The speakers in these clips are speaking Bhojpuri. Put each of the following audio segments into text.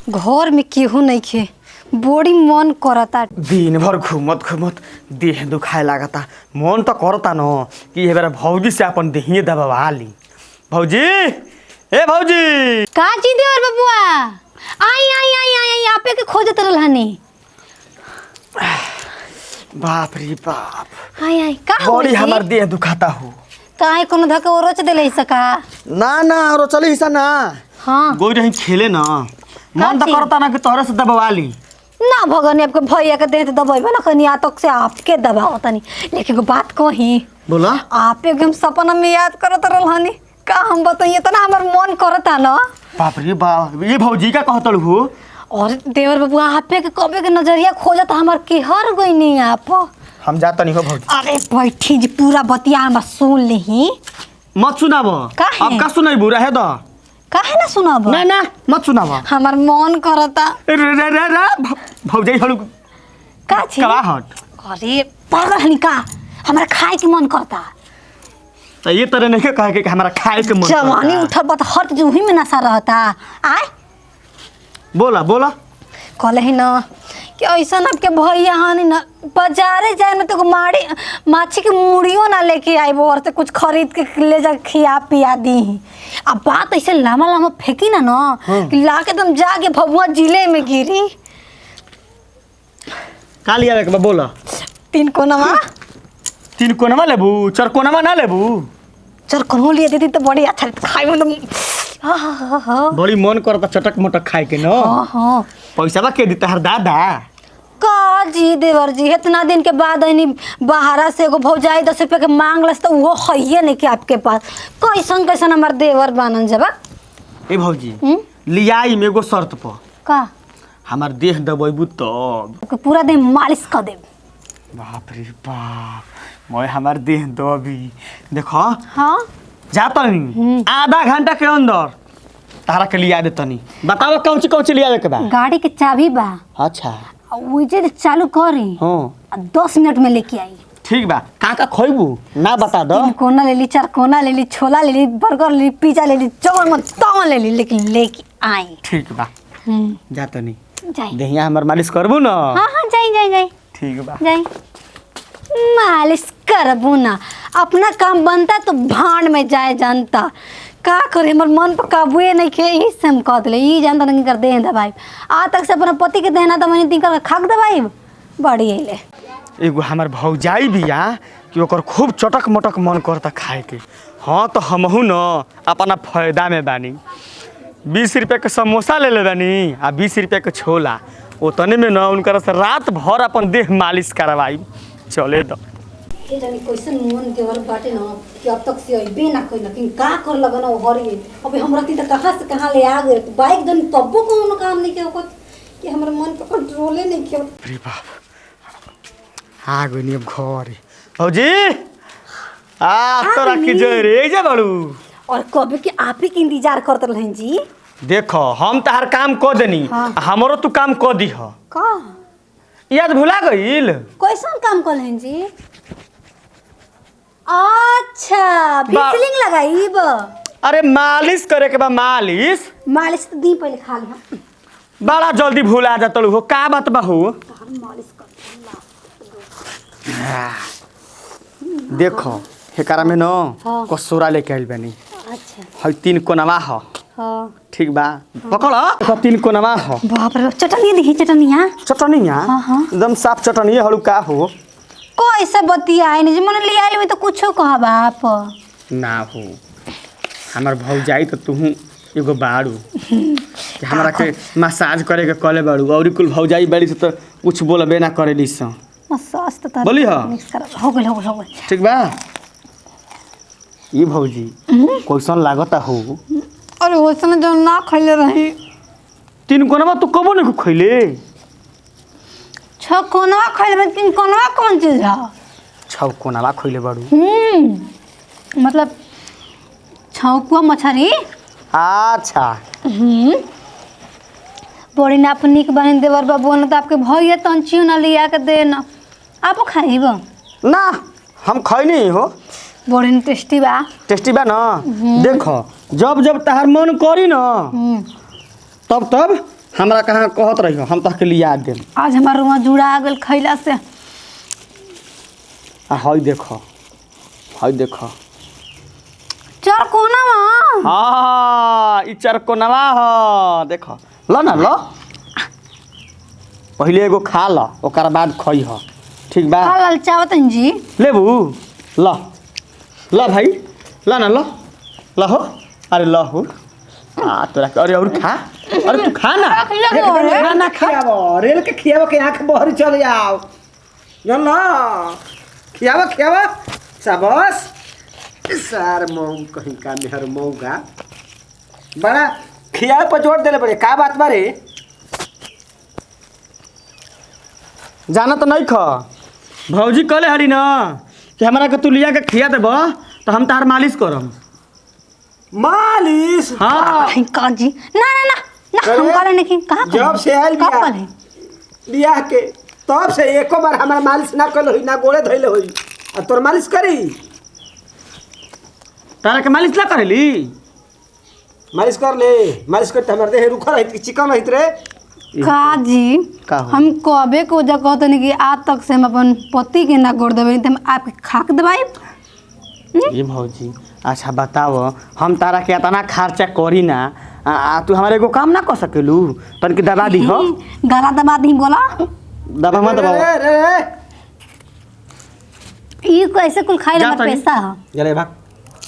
घर में केहू नहीं खे, बड़ी मन करता। दिन भर घूमत घूमत देह दुखाए लागता। मन तो करता न कि ये बेरा भौजी से अपन देहिए दबवा ली। भौजी, ए भौजी, का जी देवर बबुआ, आई आई आई आई आई आपे के खोजत रहनी। बाप रे बाप, आई आई का बड़ी हमार देह दुखाता हो। काहे कोनो धक्का ओरोच देले सका? ना ना और चले हिस्सा ना। हां गोई रही खेले ना, मन तो करता ना कि तोहरे से दबवा ली। ना भगवान आपके भैया के देह दबाइबे ना कनी तक से आपके दबाओ तनी। लेकिन को बात कही बोला, आप एकदम सपना में याद करत रहनी का हम बताइए तना हमर मन करता ना। बाप रे बाप, ये भौजी का कहतल हो। और देवर बाबू आपे के कबे के नजरिया खोजत हमर के हर गई नहीं आप। हम जाता नहीं हो भौजी। अरे बैठी जी पूरा बतिया हम सुन लेही। मत सुनाबो। काहे? अब का सुनाई बुरा है तो काहे ना सुनाब? ना ना मत सुनाबो। हमर मन करता। रे रे रे रे भौजी हलु का छी? कवा हट। अरे पागल हनी का, हमरा खाए के मन करता। तो ये तरह नहीं कहे कि हमारा खाए के मन जवानी उठल बा त हट जूही में नशा रहता। आय बोला बोला, कहले ही ना कि ऐसा ना के भैया हानि ना बाजारे जाए में तो माड़ी माछी के मुड़ियो ना लेके आइबो और से कुछ खरीद के ले जा खिया पिया दी। अब बात ऐसे लामा लामा फेंकी ना कि लाके तुम जाके भभुआ जिले में गिरी। का लिया के बोला। 3 कोनवा 3 कोनवा लेबू, 4 कोनवा ना लेबू। 4 कोनवा लिए देती तो बड़ी अच्छा खाए में तो हाँ। बड़ी मन करता चटक मटक खाए के न। हाँ पैसा बा के दी तहर दादा। का जी देवर जी इतना दिन के बाद आनी बाहरा से एगो भौजाई 10 रुपया के मांग लस तो वो है नहीं कि आपके पास। कैसन कैसन हमार देवर बनन जबा। ए भौजी लियाई में एगो शर्त पर। का हमार देह दबेबू तब। पूरा देह मालिश कर देब। बाप रे बाप, मैं हमार देह दबी देखो। हाँ जाता नहीं आधा घंटा के अंदर तारा के लिया दे तनी। बताओ कौन सी लिया दे के बा। गाड़ी के चाबी बा। अच्छा उजे चालू करी। हाँ 10 मिनट में लेके आई। ठीक बा। का खोइबू ना बता दो। 3 कोना ले ली, 4 कोना ले ली, छोला ले ली, बर्गर ले ली, पिज्जा ले ली, जौन मन तौन ले ली, लेकिन लेके आई। ठीक बा जाता नहीं। जाई देहिया हमार मालिश करबू ना। हाँ हाँ जाई जाई जाई ठीक बा जाई मालिश करबू ना। अपना काम बनता तो भांड में जाए जानता का करे। हमर मन पर काबूए नहीं खे ई से हम कह दिले ई जानता नहीं कर दे दवाई। आ तक से अपना पति के देना तो मैंने तीन कर खाक दवाई बड़ी अइले। एगो हमार भौजाई बिया कि ओकर खूब चटक मटक मन करता खाए के। हाँ तो हमहू न अपना फायदा में बानी। 20 रुपया के समोसा ले बानी आ 20 रुपया के छोला। उतने में न उनकर से रात भर अपन देह मालिश करवाई। चले दो ये जानी कैसन मन देवर बाटे न कि अब तक से अइबे ना कइला कि का कर लगन हरी। अबे हमरा ती त कहां से कहां ले आ गए। बाइक जन तब्बो कोनो काम नहीं के होत कि हमर मन पे कंट्रोले नहीं के। अरे बाप, आ गइनी अब घर। भौजी आ तोरा की जोर रे जा बड़ू। और कबे कि आप ही के इंतजार करत रहन जी। देखो हम तहार काम क देनी। हाँ। हमरो तू काम क दीह। का याद भुला गइल। कैसन काम करलन जी? अच्छा बिजलिंग लगाईब। अरे मालिश करे के बा मालिश। मालिश तो दी पहले खा ली। बड़ा जल्दी भूला जाता हो। का बात बा हो? मालिश कर देखो हेकारा में न हाँ। कसोरा लेके आइल बानी। अच्छा हई 3 कोनवा ह। हां ठीक बा पकड़। देखो 3 कोनवा ह। बाप रे चटनी देखी चटनिया। चटनिया हाँ, हाँ। एकदम साफ चटनिया हलू का हो। कैसे बतिया है जी मन ले आइल में तो कुछो कहब आप। ना हो हमार भौजाई तो तू एगो बाड़ू कि हमरा के मसाज करे के कले बाड़ू। और कुल भौजाई बाड़ी से तो कुछ बोलबे ना करेली स। मसाज तो बोली हा? मिक्स कर हो गेल हो गेल हो गेल। ठीक बा। ये भौजी कैसन लागता हो? अरे ओसन जो ना खइले रही। 3 कोनवा तू कबो नहीं खइले। 6 कोनवा खइले में 3 कोनवा कौन चीज है? 6 कोनवा खइले बाड़ू। मतलब छौकुआ मछरी। अच्छा बड़ी नाप निक बहन देवर बाबू न तो आपके भैया तंचियो ना लिया के देना। आप खाइब ना हम खइनी हो। बड़ी टेस्टी बा। टेस्टी बा ना। देखो जब जब तहार मन करी ना तब तब हमरा कहाँ कहत रही हम तहके लिया देम। आज हमार रुआ जुड़ा गेल खैला से। हई देखो हई देखो चल कोना में हाँ ई चरकोनवा ह देखो ल ना ल पहिले एगो खा ल ओकर बाद खई ह ठीक बा। खा ललचावत जी लेबू ल ल भाई ल ना ल हो अरे ल हो तोरा अरे और खा अरे तू खा ना खा ना खियाबो रेल के खियाबो के आंख बहरी चल जाओ जन ल खियाबो खियाबो शाबाश सार मऊ कहीं का मेहर मऊगा बड़ा खियाए पर जोर देले बड़े का बात बारे जाना तो नहीं खा भौजी कहले हरी ना कि हमरा के तू लिया के खिया देबो तो हम तार मालिश करम। मालिश हाँ का जी ना ना ना ना हम कहले नहीं कहां जब से आइल बियाह के तब से एको बार हमारा मालिश ना कल होई ना गोड़े धइले होई आ तोर मालिश करी तारा के मालिश ना करेली मालिश कर ले मालिश करते हमारे देह रुखा रहित कि चिकन रहित रे का जी का हो? हम कबे को जा कहते नहीं कि आज तक से हम अपन पति के ना गोड़ देबे हम आपके खा के दबाई। ये भौजी अच्छा बताओ हम तारा के इतना खर्चा करी ना तू हमारे एगो काम ना कर सकेलू तन के दबा दी हो गला दबा दी बोला दबा मत दबाओ रे ई कैसे कुल खाई जा ना तनी। पैसा ह जले भाग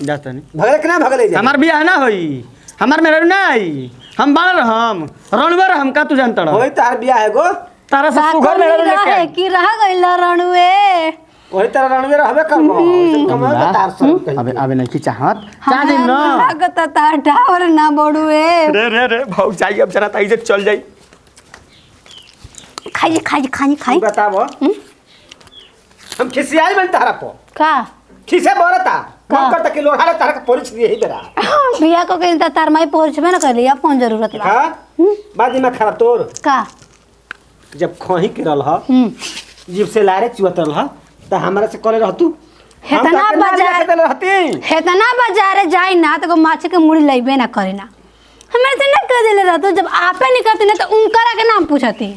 जाता नहीं भगले के ना भगले जा हमार बियाह ना होई हमार मेरा ना आई हम बाल हम रणवर हम का तू जानता रह होई तार बियाह है गो तारा से सुगर बाकल मेरा रहे लेके कि रह गइल रणवे वही तरह रणवीर रहबे करबो ऐसे कमाए के तार सब कहीं अबे अबे नहीं की चाहत चाह दिन ना लागत ता टावर ना बड़ुए रे भौजाई अब जरा ताई से चल जाई खाई खाई खाई खाई तू बताबो हम खिसियाई बन तारा पो का खिसे बोलता कौन करता कि लोहारा तारा के परिच दिए ही बेरा बिया को कहीं तार माई पहुंचबे ना करी अब कौन जरूरत बा हां बादी में खराब तोर का जब खोही के रहल जीव से लारे चुवत रहल त हमरा से करे रह तू हेतना बाजार रहती हेतना बाजार जाई ना तो माछ के मुड़ी लइबे ना करे ना हमें से ना कह देले रहतो जब आपे नहीं करती ना तो उनकरा के नाम पूछती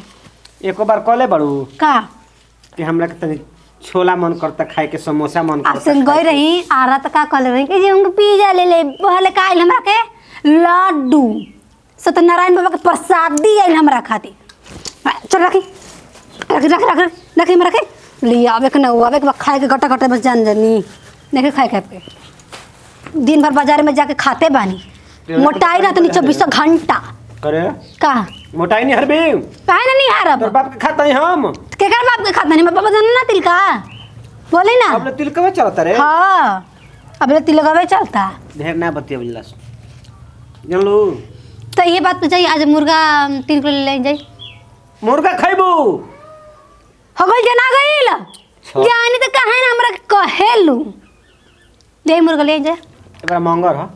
एको बार कहले बड़ू का कि हमरा के तनी छोला मन करता खाए के समोसा मन करता आपसे गई रही आरा तो का कहले रही कि जी उनको पिज्जा ले ले पहले का आइल हमरा के लड्डू सत्यनारायण बाबा के प्रसादी आइल हमरा खाती चल रखी रख रख रख रख हमरा के लिया आवे के ना आवे के खाए के गटा गटा बस जान जानी नहीं खाए खाए पे दिन भर बाजार में जाके खाते बानी मोटाई ना तो 24 घंटा करे का मोटाई नहीं हरबे काहे ना नहीं हारब तोर बाप के खाता है हम केकर बाप के खाता नहीं मैं बाबा जान ना तिल का बोली ना अब ले तिल कबे चलता रे हां अब ले तिल लगावे चलता ढेर ना बतिया बुझलास जानलू तो ये बात पूछाई आज मुर्गा 3 किलो ले जाई मुर्गा खइबू हो गइल जना गइल जानी तो काहे ना हमरा कहेलू ले मुर्गा ले जा एकरा मंगर ह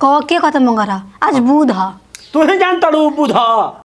को के कत मंगर आज बुध ह तू ही जानता रू बुधा